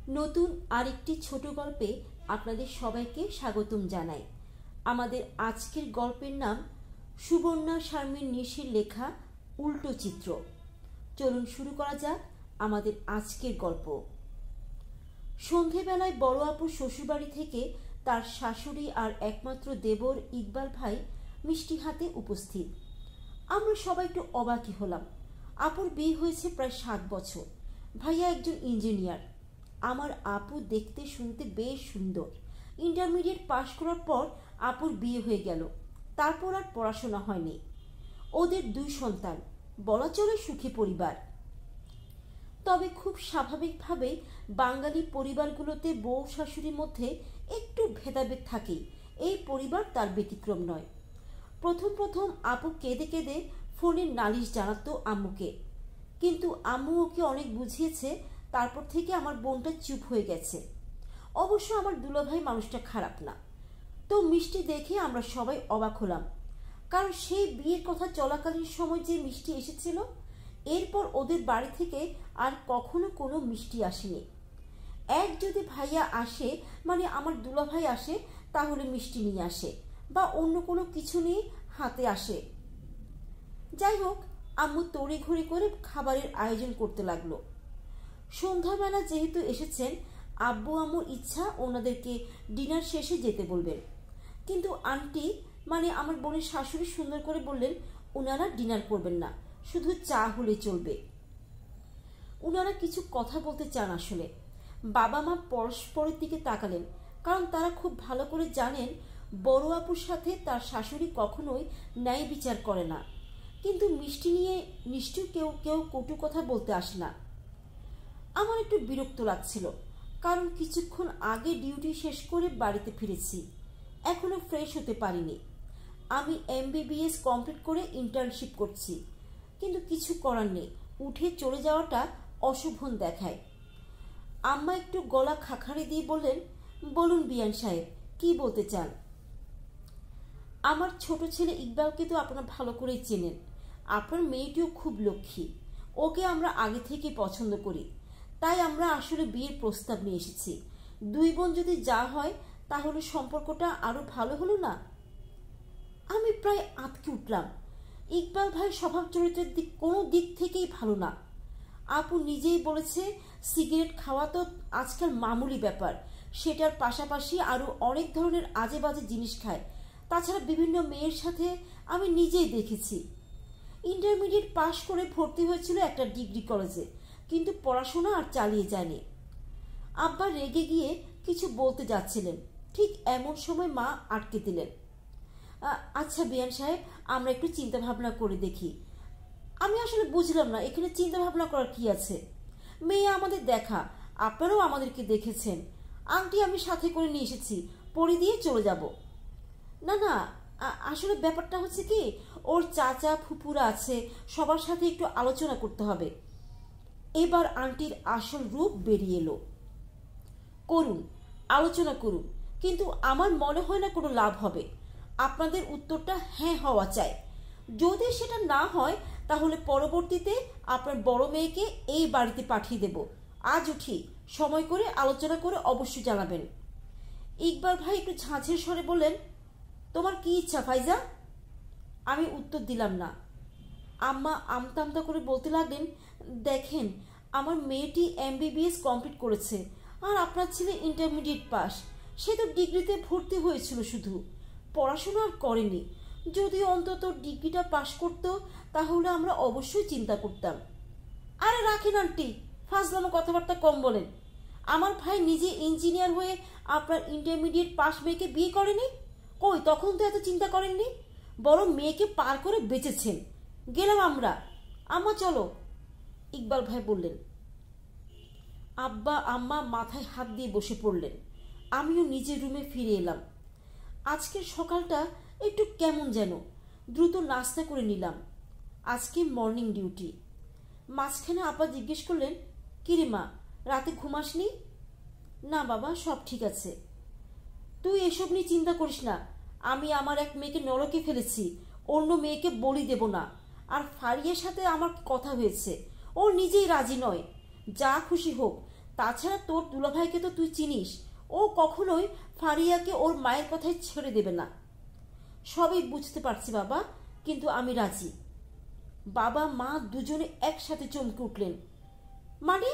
নতুন আরেকটি ছোট গল্পে আপনাদের সবাইকে স্বাগতম জানাই। আমাদের আজকের গল্পের নাম সুবর্ণা শারমিন নিশির লেখা উল্টো চিত্র। চলুন শুরু করা যাক আমাদের আজকের গল্প। সন্ধেবেলায় বড় আপুর শ্বশুরবাড়ি থেকে তার শাশুড়ি আর একমাত্র দেবর ইকবাল ভাই মিষ্টি হাতে উপস্থিত। আমরা সবাই একটু অবাকই হলাম। আপুর বিয়ে হয়েছে প্রায় 7 বছর। ভাইয়া একজন ইঞ্জিনিয়ার। আমার আপু দেখতে শুনতে বেশ সুন্দর। ইন্টারমিডিয়েট পাশ করার পর আপুর বিয়ে হয়ে গেল। তারপর আর পড়াশোনা হয়নি। ওদের 2 সন্তান, বলা চলে সুখী পরিবার। তবে খুব স্বাভাবিকভাবে বাঙালি পরিবারগুলোতে বউ শাশুড়ির মধ্যে একটু ভেদাভেদ থাকেই। এই পরিবার তার ব্যতিক্রম নয়। প্রথম আপু কেঁদে কেঁদে ফোনের নালিশ জানাতো আম্মুকে, কিন্তু আম্মু ওকে অনেক বুঝিয়েছে। তারপর থেকে আমার বোনটা চুপ হয়ে গেছে। অবশ্য আমার দুলাভাই মানুষটা খারাপ না। তো মিষ্টি দেখে আমরা সবাই অবাক হলাম, কারণ সেই বিয়ের কথা চলাকালীন সময় যে মিষ্টি এসেছিল, এরপর ওদের বাড়ি থেকে আর কখনো কোনো মিষ্টি আসেনি। এক যদি ভাইয়া আসে, মানে আমার দুলাভাই আসে, তাহলে মিষ্টি নিয়ে আসে বা অন্য কোনো কিছু নিয়ে হাতে আসে। যাই হোক, আম্মু তড়িঘড়ি করে খাবারের আয়োজন করতে লাগলো। সন্ধ্যাবেলা যেহেতু এসেছেন, আব্বু আম্মুর ইচ্ছা ওনাদেরকে ডিনার শেষে যেতে বলবেন। কিন্তু আন্টি, মানে আমার বোনের শাশুড়ি সুন্দর করে বললেন ওনারা ডিনার করবেন না, শুধু চা হলে চলবে। ওনারা কিছু কথা বলতে চান আসলে। বাবা মা পরস্পরের দিকে তাকালেন, কারণ তারা খুব ভালো করে জানেন বড় আপুর সাথে তার শাশুড়ি কখনোই ন্যায় বিচার করে না। কিন্তু মিষ্টি নিয়ে নিশ্চয় কেউ কেউ কটু কথা বলতে আসে না। আমার একটু বিরক্ত লাগছিল, কারণ কিছুক্ষণ আগে ডিউটি শেষ করে বাড়িতে ফিরেছি, এখনো ফ্রেশ হতে পারিনি। আমি MBBS কমপ্লিট করে ইন্টার্নশিপ করছি, কিন্তু কিছু করার নেই। উঠে চলে যাওয়াটা অশোভন দেখায়। আম্মা একটু গলা খাখারি দিয়ে বললেন, বলুন বিয়ান সাহেব, কি বলতে চান? আমার ছোট ছেলে ইকবালকে তো আপনারা ভালো করেই চেনেন। আপনার মেয়েটিও খুব লক্ষ্মী। ওকে আমরা আগে থেকে পছন্দ করি, তাই আমরা আসলে বিয়ের প্রস্তাব নিয়ে এসেছি। 2 বোন যদি যা হয়, তাহলে সম্পর্কটা আরো ভালো হলো না? আমি প্রায় আঁতকে উঠলাম। ইকবাল ভাই স্বভাব চরিত্রের কোনো দিক থেকেই ভালো না। আপু নিজেই বলেছে সিগারেট খাওয়া তো আজকাল মামুলি ব্যাপার। সেটার পাশাপাশি আরো অনেক ধরনের আজে বাজে জিনিস খায়। তাছাড়া বিভিন্ন মেয়ের সাথে আমি নিজেই দেখেছি। ইন্টারমিডিয়েট পাশ করে ভর্তি হয়েছিল একটা ডিগ্রি কলেজে, কিন্তু পড়াশোনা আর চালিয়ে যায়নি। আব্বা রেগে গিয়ে কিছু বলতে যাচ্ছিলেন, ঠিক এমন সময় মা আটকে দিলেন। আচ্ছা বিয়ান সাহেব, আমরা একটু চিন্তা ভাবনা করে দেখি। আমি আসলে বুঝলাম না এখানে চিন্তা ভাবনা করার কি আছে। মেয়ে আমাদের দেখা, আপনারাও আমাদেরকে দেখেছেন। আংটি আমি সাথে করে নিয়ে এসেছি, পরি দিয়ে চলে যাব। না না, আসলে ব্যাপারটা হচ্ছে কি, ওর চাচা ফুপুরা আছে, সবার সাথে একটু আলোচনা করতে হবে। এবার আন্টির আসল রূপ বেরিয়ে এলো। করুন, আলোচনা করুন, কিন্তু আমার মনে হয় না কোনো লাভ হবে। আপনাদের উত্তরটা হ্যাঁ হওয়া চাই। যদি সেটা না হয়, তাহলে পরবর্তীতে আপনার বড় মেয়েকে এই বাড়িতে পাঠিয়ে দেব। আজ উঠি, সময় করে আলোচনা করে অবশ্যই জানাবেন। ইকবাল ভাই একটু ঝাঁঝের স্বরে বললেন, তোমার কি ইচ্ছা ফাইজা? আমি উত্তর দিলাম না। আম্মা আমতা আমতা করে বলতে লাগলেন, দেখেন, আমার মেয়েটি MBBS কমপ্লিট করেছে, আর আপনার ছেলে ইন্টারমিডিয়েট পাস। সে তো ডিগ্রিতে ভর্তি হয়েছিল, শুধু পড়াশোনা আর করেনি। যদি অন্তত ডিগ্রিটা পাশ করতো, তাহলে আমরা অবশ্যই চিন্তা করতাম। আরে রাখেন আন্টি, ফাজলামো কথাবার্তা কম বলেন। আমার ভাই নিজে ইঞ্জিনিয়ার হয়ে আপনার ইন্টারমিডিয়েট পাস মেয়েকে বিয়ে করেনি? কই, তখন তো এত চিন্তা করেননি। বরং মেয়েকে পার করে বেঁচেছেন। গেলাম আমরা। আম্মা চলো, ইকবাল ভাই বললেন। আব্বা আম্মা মাথায় হাত দিয়ে বসে পড়লেন। আমিও নিজের রুমে ফিরে এলাম। আজকের সকালটা একটু কেমন যেন। দ্রুত নাস্তা করে নিলাম। আজকে মর্নিং ডিউটি। মাঝখানে আপা জিজ্ঞেস করলেন, কিরে মা, রাতে ঘুমাসনি? না বাবা, সব ঠিক আছে। তুই এসব নিয়ে চিন্তা করিস না। আমি আমার এক মেয়েকে নরকে ফেলেছি, অন্য মেয়েকে বলি দেব না। আর ফারিয়ার সাথে আমার কথা হয়েছে, ও নিজেই রাজি নয়। যা খুশি হোক, তাছাড়া তোর দুলাভাইকে তো তুই চিনিস, ও কখনোই ফারিয়াকে ওর মায়ের কথায় ছেড়ে দেবে না। সবই বুঝতে পারছি বাবা, কিন্তু আমি রাজি। বাবা মা দুজনে একসাথে চমকে উঠলেন। মানে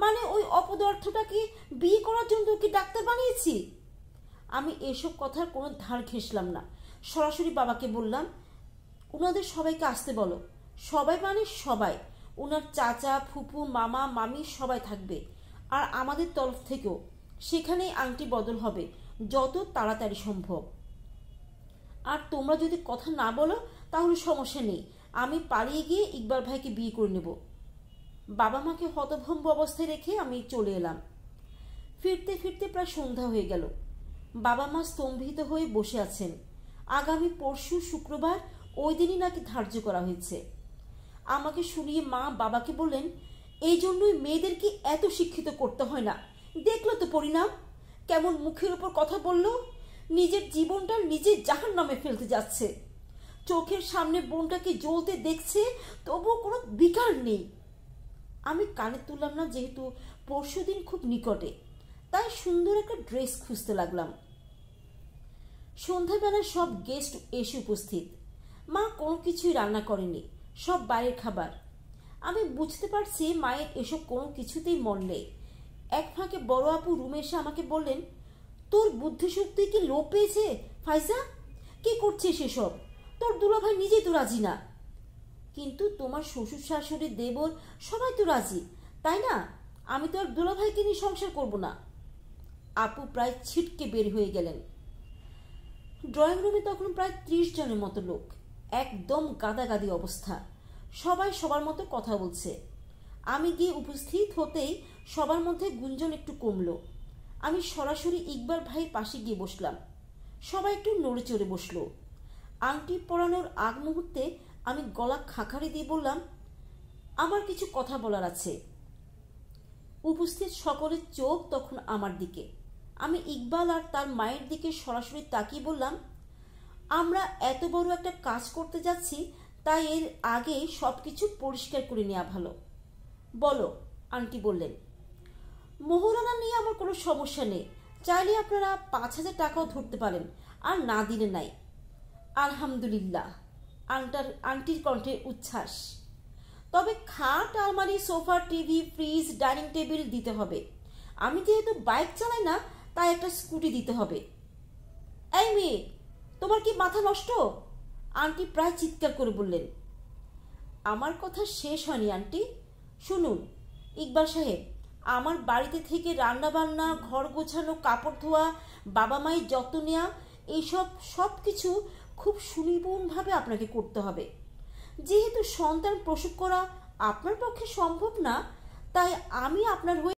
মানে ওই অপদার্থটাকে বিয়ে করার জন্য তোকে ডাক্তার বানিয়েছি? আমি এসব কথার কোনো ধার ঘেঁষলাম না, সরাসরি বাবাকে বললাম, ওনাদের সবাইকে আসতে বলো। সবাই মানে সবাই, ওনার চাচা ফুপু মামা মামি সবাই থাকবে, আর আমাদের তরফ থেকেও। সেখানেই আংটি বদল হবে যত তাড়াতাড়ি সম্ভব। আর তোমরা যদি কথা না বলো তাহলে সমস্যা নেই, আমি পালিয়ে গিয়ে ইকবাল ভাইকে বিয়ে করে নেব। বাবা মাকে হতভম্ব অবস্থায় রেখে আমি চলে এলাম। ফিরতে ফিরতে প্রায় সন্ধ্যা হয়ে গেল। বাবা মা স্তম্ভিত হয়ে বসে আছেন। আগামী পরশু শুক্রবার ওই দিনই নাকি ধার্য করা হয়েছে। আমাকে শুনিয়ে মা বাবাকে বললেন, এই জন্যই মেয়েদেরকে এত শিক্ষিত করতে হয় না। দেখলো তো পরিণাম, কেমন মুখের উপর কথা বলল, নিজের জীবনটা নিজে জাহান্নামে ফেলতে যাচ্ছে। চোখের সামনে বোনটাকে জ্বলতে দেখছে, তবুও কোনো বিকার নেই। আমি কানে তুললাম না, যেহেতু পরশুদিন খুব নিকটে, তাই সুন্দর একটা ড্রেস খুঁজতে লাগলাম। সন্ধ্যাবেলায় সব গেস্ট এসে উপস্থিত। মা কোনো কিছুই রান্না করেনি, সব বাইরের খাবার। আমি বুঝতে পারছি মায়ের এসব কোনো কিছুতেই মন নেই। এক ফাঁকে বড় আপু রুমে এসে আমাকে বললেন, তোর বুদ্ধিশক্তি কি লোপ পেয়েছে ফাইজা? কি করছিস এসব? তোর দুলাভাই নিজেই তো রাজি না। কিন্তু তোমার শ্বশুর শাশুড়ি দেবর সবাই তো রাজি, তাই না? আমি তো আর দুলাভাইকে নিয়ে সংসার করব না। আপু প্রায় ছিটকে বের হয়ে গেলেন। ড্রয়িং রুমে তখন প্রায় 30 জনের মতো লোক, একদম গাদাগাদি অবস্থা। সবাই সবার মতো কথা বলছে। আমি গিয়ে উপস্থিত হতেই সবার মধ্যে গুঞ্জন একটু কমলো। আমি সরাসরি ইকবাল ভাইয়ের পাশে গিয়ে বসলাম। সবাই একটু নড়ে চড়ে বসলো। আংটি পরানোর আগ মুহূর্তে আমি গলা খাঁখারি দিয়ে বললাম, আমার কিছু কথা বলার আছে। উপস্থিত সকলের চোখ তখন আমার দিকে। আমি ইকবাল আর তার মায়ের দিকে সরাসরি তাকিয়ে বললাম, আমরা এত বড় একটা কাজ করতে যাচ্ছি, তাই এর আগে সবকিছু পরিষ্কার করে নেওয়া ভালো। বলো, আন্টি বললেন। মোহরানা নিয়ে আমার কোনো সমস্যা নেই, চাইলে আপনারা 5,000 টাকাও ধরতে পারেন, আর না দিলে নাই। আলহামদুলিল্লাহ, আন্টির কণ্ঠে উচ্ছ্বাস। তবে খাট, আলমারি, sofa, TV, fridge, dining table দিতে হবে। আমি যেহেতু বাইক চালাই না, তাই একটা স্কুটি দিতে হবে। এই মেয়ে, তোমার কি মাথা নষ্ট? আন্টি প্রায় চিৎকার করে বললেন। আমার কথা শেষ হয়নি আন্টি, শুনুন। ইকবাল সাহেব, আমার বাড়িতে থেকে রান্না বান্না, ঘর গোছানো, কাপড় ধোয়া, বাবা মায়ের যত্ন নেওয়া, এইসব সব কিছু খুব সুনিপুণভাবে আপনাকে করতে হবে। যেহেতু সন্তান প্রসব করা আপনার পক্ষে সম্ভব না, তাই আমি আপনার হয়ে